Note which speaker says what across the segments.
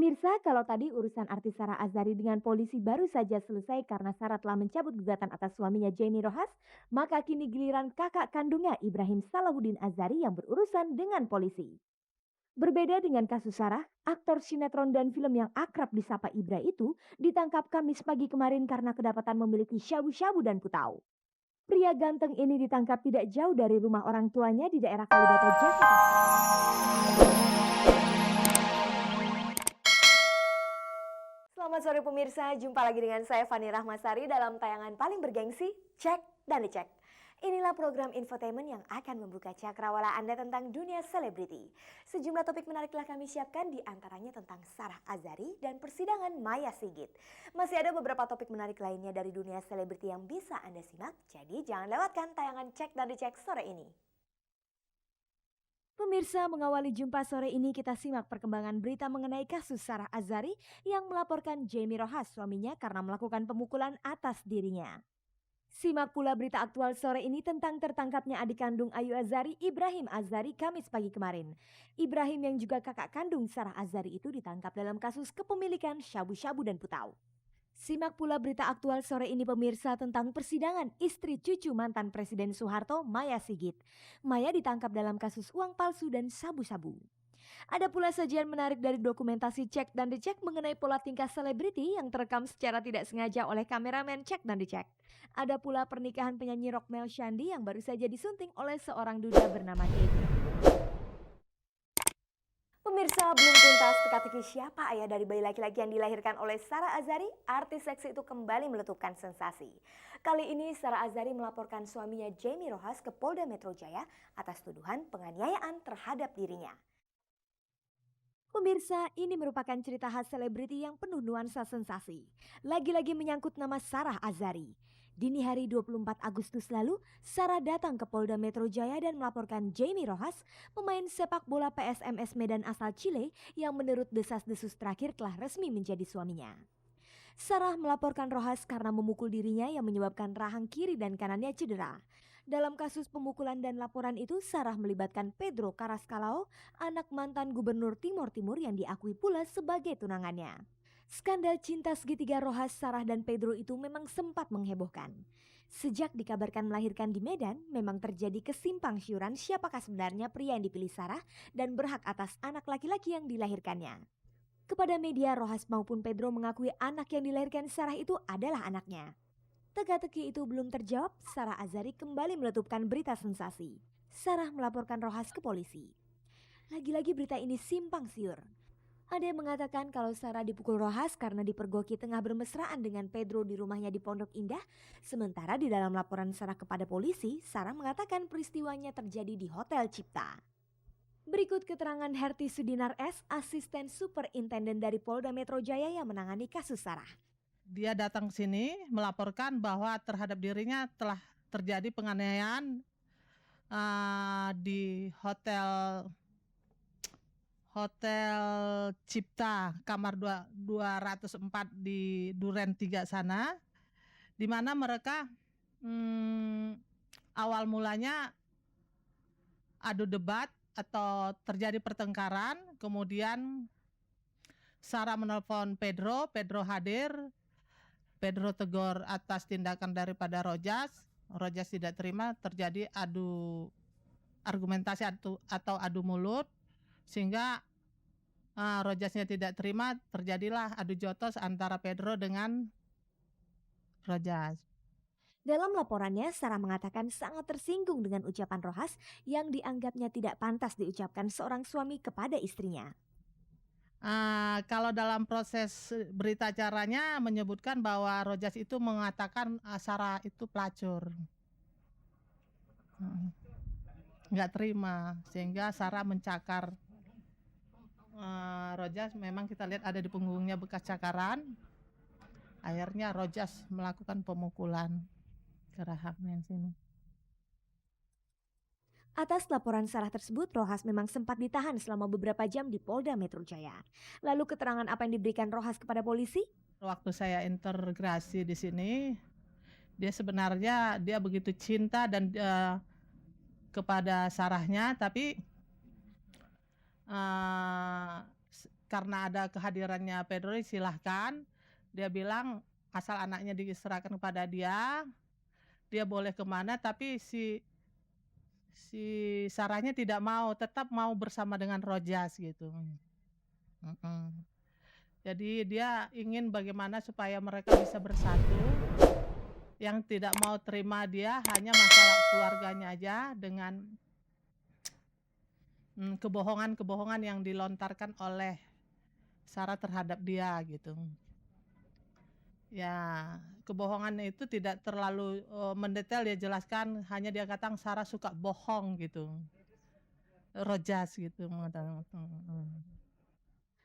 Speaker 1: Pemirsa, kalau tadi urusan artis Sarah Azhari dengan polisi baru saja selesai karena Sarah telah mencabut gugatan atas suaminya Jamie Rojas, maka kini giliran kakak kandungnya Ibrahim Salahuddin Azhari yang berurusan dengan polisi. Berbeda dengan kasus Sarah, aktor sinetron dan film yang akrab disapa Ibra itu ditangkap Kamis pagi kemarin karena kedapatan memiliki syabu-syabu dan putau. Pria ganteng ini ditangkap tidak jauh dari rumah orang tuanya di daerah Kalibata, Jakarta. Selamat sore pemirsa, jumpa lagi dengan saya Fani Rahmasari dalam tayangan paling bergengsi, Cek dan Dicek. Inilah program infotainment yang akan membuka cakrawala Anda tentang dunia selebriti. Sejumlah topik menarik telah kami siapkan, di antaranya tentang Sarah Azhari dan persidangan Maya Sigit. Masih ada beberapa topik menarik lainnya dari dunia selebriti yang bisa Anda simak, jadi jangan lewatkan tayangan Cek dan Dicek sore ini. Pemirsa, mengawali jumpa sore ini kita simak perkembangan berita mengenai kasus Sarah Azhari yang melaporkan Jamie Rojas suaminya karena melakukan pemukulan atas dirinya. Simak pula berita aktual sore ini tentang tertangkapnya adik kandung Ayu Azhari, Ibrahim Azhari, Kamis pagi kemarin. Ibrahim yang juga kakak kandung Sarah Azhari itu ditangkap dalam kasus kepemilikan syabu-syabu dan putau. Simak pula berita aktual sore ini pemirsa tentang persidangan istri cucu mantan Presiden Soeharto, Maya Sigit. Maya ditangkap dalam kasus uang palsu dan sabu-sabu. Ada pula sajian menarik dari dokumentasi Cek dan Dicek mengenai pola tingkah selebriti yang terekam secara tidak sengaja oleh kameramen Cek dan Dicek. Ada pula pernikahan penyanyi rock Mel Shandy yang baru saja disunting oleh seorang duda bernama Kevin. Pemirsa, belum tuntas teka-teki siapa ayah dari bayi laki-laki yang dilahirkan oleh Sarah Azhari, artis seksi itu kembali meletupkan sensasi. Kali ini Sarah Azhari melaporkan suaminya Jamie Rojas ke Polda Metro Jaya atas tuduhan penganiayaan terhadap dirinya. Pemirsa, ini merupakan cerita khas selebriti yang penuh nuansa sensasi. Lagi-lagi menyangkut nama Sarah Azhari. Dini hari 24 Agustus lalu, Sarah datang ke Polda Metro Jaya dan melaporkan Jamie Rojas, pemain sepak bola PSMS Medan asal Chile yang menurut desas-desus terakhir telah resmi menjadi suaminya. Sarah melaporkan Rojas karena memukul dirinya yang menyebabkan rahang kiri dan kanannya cedera. Dalam kasus pemukulan dan laporan itu, Sarah melibatkan Pedro Carrascalao, anak mantan gubernur Timor Timur yang diakui pula sebagai tunangannya. Skandal cinta segitiga Rojas, Sarah dan Pedro itu memang sempat menghebohkan. Sejak dikabarkan melahirkan di Medan, memang terjadi kesimpang siuran siapakah sebenarnya pria yang dipilih Sarah dan berhak atas anak laki-laki yang dilahirkannya. Kepada media, Rojas maupun Pedro mengakui anak yang dilahirkan Sarah itu adalah anaknya. Teka-teki itu belum terjawab, Sarah Azhari kembali meletupkan berita sensasi. Sarah melaporkan Rojas ke polisi. Lagi-lagi berita ini simpang siur. Ada yang mengatakan kalau Sarah dipukul Rojas karena dipergoki tengah bermesraan dengan Pedro di rumahnya di Pondok Indah. Sementara di dalam laporan Sarah kepada polisi, Sarah mengatakan peristiwanya terjadi di Hotel Cipta. Berikut keterangan Herti Sudinar S, asisten superintenden dari Polda Metro Jaya yang menangani kasus Sarah.
Speaker 2: Dia datang ke sini melaporkan bahwa terhadap dirinya telah terjadi penganiayaan di Hotel Cipta kamar 204 di Duren 3 sana, di mana mereka awal mulanya adu debat atau terjadi pertengkaran. Kemudian Sarah menelpon Pedro hadir. Pedro tegur atas tindakan daripada Rojas tidak terima, terjadi adu argumentasi atau adu mulut, sehingga Rojasnya tidak terima, terjadilah adu jotos antara Pedro dengan Rojas.
Speaker 1: Dalam laporannya, Sarah mengatakan sangat tersinggung dengan ucapan Rojas yang dianggapnya tidak pantas diucapkan seorang suami kepada istrinya.
Speaker 2: Kalau dalam proses berita acaranya menyebutkan bahwa Rojas itu mengatakan Sarah itu pelacur. Nggak terima, sehingga Sarah mencakar Rojas. Memang kita lihat ada di punggungnya bekas cakaran. Akhirnya Rojas melakukan pemukulan ke rahangnya sini.
Speaker 1: Atas laporan Sarah tersebut, Rojas memang sempat ditahan selama beberapa jam di Polda Metro Jaya. Lalu keterangan apa yang diberikan Rojas kepada polisi?
Speaker 2: Waktu saya integrasi di sini, dia sebenarnya begitu cinta dan kepada Sarahnya, tapi karena ada kehadirannya Pedro silahkan. Dia bilang asal anaknya diserahkan kepada dia, dia boleh kemana, tapi si si Sarahnya tidak mau, tetap mau bersama dengan Rojas gitu. Mm-mm. Jadi dia ingin bagaimana supaya mereka bisa bersatu. Yang tidak mau terima dia hanya masalah keluarganya aja dengan kebohongan-kebohongan yang dilontarkan oleh Sarah terhadap dia gitu. Ya, kebohongan itu tidak terlalu mendetail dia jelaskan, hanya dia katakan Sarah suka bohong gitu. Rojas gitu mengatakan.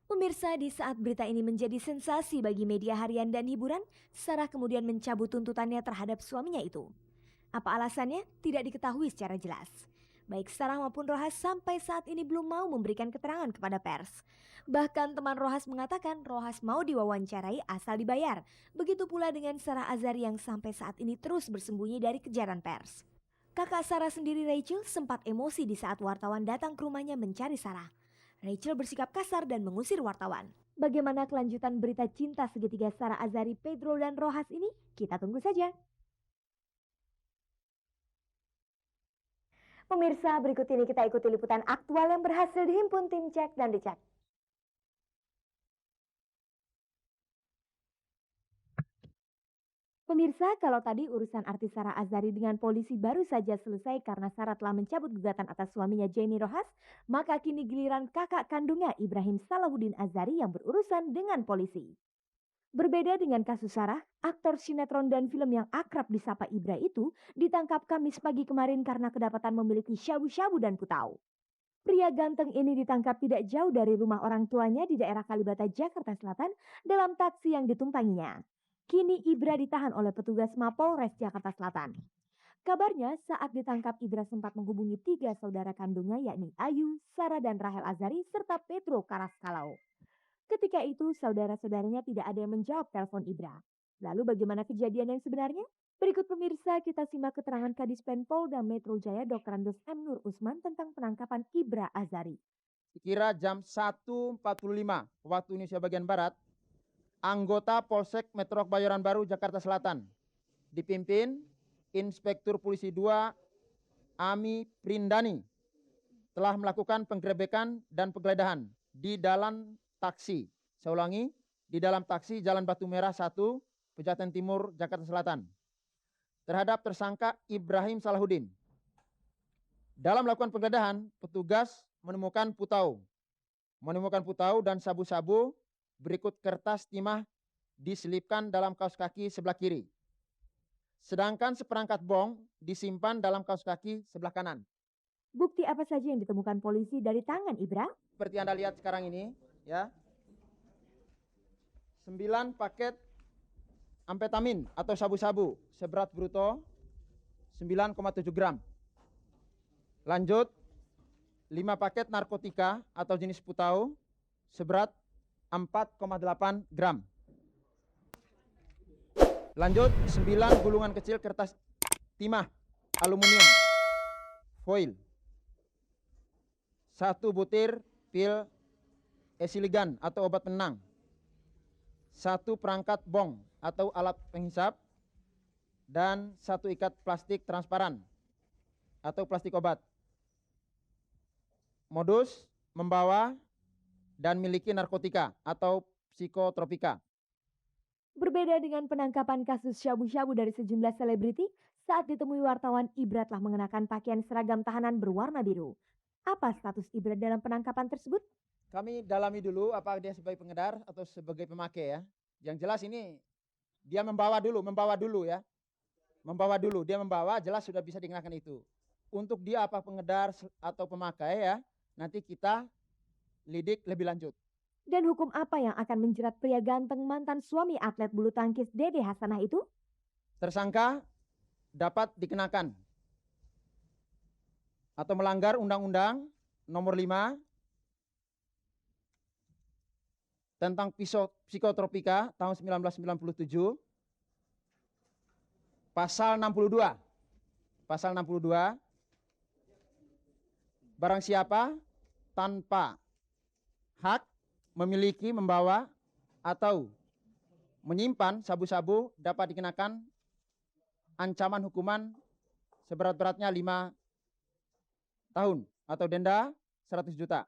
Speaker 1: Pemirsa, di saat berita ini menjadi sensasi bagi media harian dan hiburan, Sarah kemudian mencabut tuntutannya terhadap suaminya itu. Apa alasannya? Tidak diketahui secara jelas. Baik Sarah maupun Rohas sampai saat ini belum mau memberikan keterangan kepada pers. Bahkan teman Rohas mengatakan Rohas mau diwawancarai asal dibayar. Begitu pula dengan Sarah Azhari yang sampai saat ini terus bersembunyi dari kejaran pers. Kakak Sarah sendiri, Rachel, sempat emosi di saat wartawan datang ke rumahnya mencari Sarah. Rachel bersikap kasar dan mengusir wartawan. Bagaimana kelanjutan berita cinta segitiga Sarah Azhari, Pedro, dan Rohas ini? Kita tunggu saja. Pemirsa, berikut ini kita ikuti liputan aktual yang berhasil dihimpun tim Cek dan Dicek. Pemirsa, kalau tadi urusan artis Sarah Azhari dengan polisi baru saja selesai karena Sarah telah mencabut gugatan atas suaminya Jamie Rohas, maka kini giliran kakak kandungnya Ibrahim Salahuddin Azhari yang berurusan dengan polisi. Berbeda dengan kasus Sarah, aktor sinetron dan film yang akrab disapa Ibra itu ditangkap Kamis pagi kemarin karena kedapatan memiliki syabu-syabu dan putau. Pria ganteng ini ditangkap tidak jauh dari rumah orang tuanya di daerah Kalibata, Jakarta Selatan dalam taksi yang ditumpanginya. Kini Ibra ditahan oleh petugas Mapolres Jakarta Selatan. Kabarnya saat ditangkap Ibra sempat menghubungi 3 saudara kandungnya yakni Ayu, Sarah dan Rahel Azhari serta Pedro Karaskalau. Ketika itu saudara-saudaranya tidak ada yang menjawab telepon Ibra. Lalu bagaimana kejadian yang sebenarnya? Berikut pemirsa kita simak keterangan Kadis Penpolda Metro Jaya Dr. Andes M. Nur Usman tentang penangkapan Ibra Azhari.
Speaker 3: Kira jam 1.45 waktu Indonesia bagian Barat, anggota Polsek Metro Kebayoran Baru Jakarta Selatan dipimpin Inspektur Polisi 2 Ami Prindani telah melakukan penggerebekan dan penggeledahan di dalam taksi. Saya ulangi, di dalam taksi Jalan Batu Merah 1, Pejaten Timur, Jakarta Selatan, terhadap tersangka Ibrahim Salahuddin. Dalam melakukan penggeledahan, petugas menemukan putau dan sabu-sabu berikut kertas timah diselipkan dalam kaos kaki sebelah kiri. Sedangkan seperangkat bong disimpan dalam kaos kaki sebelah kanan.
Speaker 1: Bukti apa saja yang ditemukan polisi dari tangan Ibra?
Speaker 3: Seperti Anda lihat sekarang ini, ya. 9 paket amfetamin atau sabu-sabu seberat bruto 9,7 gram. Lanjut, 5 paket narkotika atau jenis putau seberat 4,8 gram. Lanjut, 9 gulungan kecil kertas timah aluminium foil. 1 butir pil esiligan atau obat penenang. 1 perangkat bong atau alat penghisap dan 1 ikat plastik transparan atau plastik obat. Modus membawa dan miliki narkotika atau psikotropika.
Speaker 1: Berbeda dengan penangkapan kasus syabu-syabu dari sejumlah selebriti, saat ditemui wartawan Ibra telah mengenakan pakaian seragam tahanan berwarna biru. Apa status Ibra dalam penangkapan tersebut?
Speaker 3: Kami dalami dulu apakah dia sebagai pengedar atau sebagai pemakai ya. Yang jelas ini dia membawa dulu ya. Dia membawa jelas sudah bisa dikenakan itu. Untuk dia apa pengedar atau pemakai ya, nanti kita lidik lebih lanjut.
Speaker 1: Dan hukum apa yang akan menjerat pria ganteng mantan suami atlet bulu tangkis Dede Hasanah itu?
Speaker 3: Tersangka dapat dikenakan atau melanggar Undang-Undang Nomor 5 tentang psikotropika tahun 1997, pasal 62. Barang siapa tanpa hak memiliki, membawa, atau menyimpan sabu-sabu dapat dikenakan ancaman hukuman seberat-beratnya 5 tahun atau denda 100 juta.